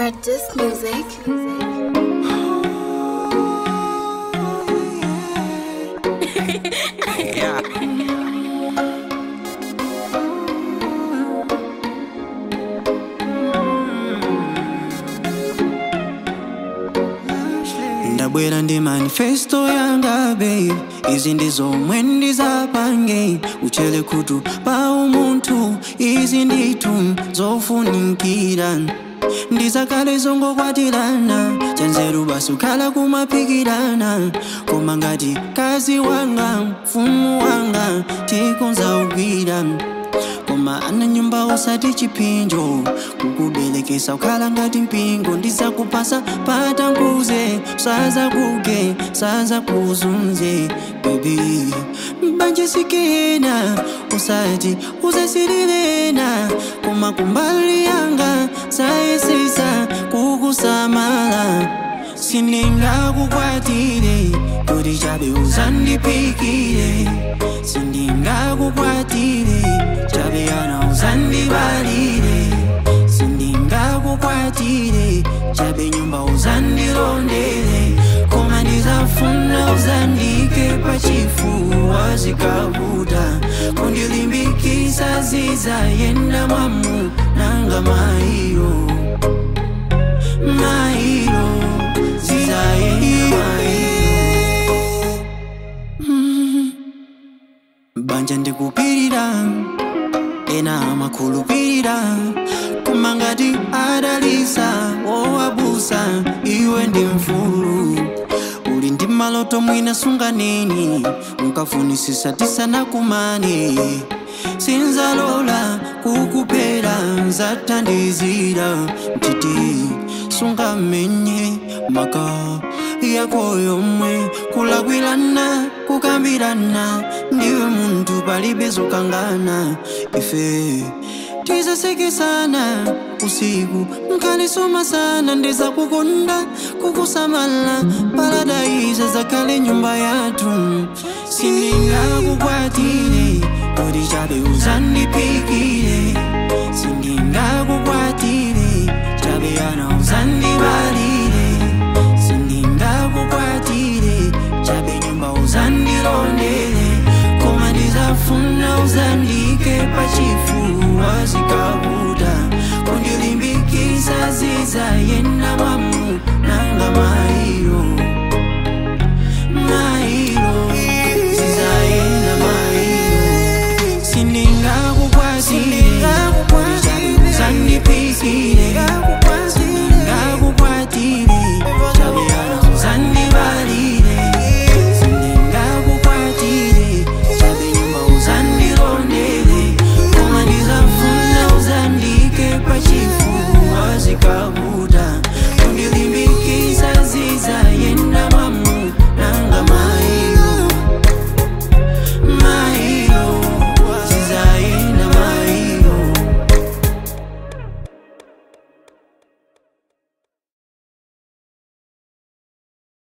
Red Disc Music. Yeah. Ndabwera ndi manifesto yanga babe, izi ndizo mwendi zapange uchele kutu pa umuntu, izi nditu zofunikira ndizakale zongo kwatilana chanzeru basu kala kumapikirana koma ngati kazi wanga mfumu wanga tikonza ugwira koma ana nyumba osati chipinjo kukubelekesa ukhala ngati mpingo ndizakupasa patanguze saza kuge saza kuzunze baby mbanje sikena usati uzesirilena koma kumbali yanga sayesisa kukusamala sininga kukwatire kuti chabe uzandipikire sininga kukwatire chabe yana uzandibalire sininga kukwatire chabe nyumba uzandirondere koma ndizafuna uzandike pachifuwa zikabuda kundilimbikisa zizayenda mwamu nanga mairo mairo zizayenda mairo banja ndikupirira ena makulupirira koma ngati adalisa owabusa iwe ndi mfulu uli ndi maloto mwina sunganeni unkafunisisa tisana kumane sinzalola kukupera nzatandizira mtiti sungamenye maka yako yomwe kulakwilana kukambirana ndiwe muntu palibezo kangana ife tizasekesana usiku nkalisoma sana ndiza kukonda kukusamala paradaiza zakale nyumba yatu sininga kukwatire kuti chabe uzandipikire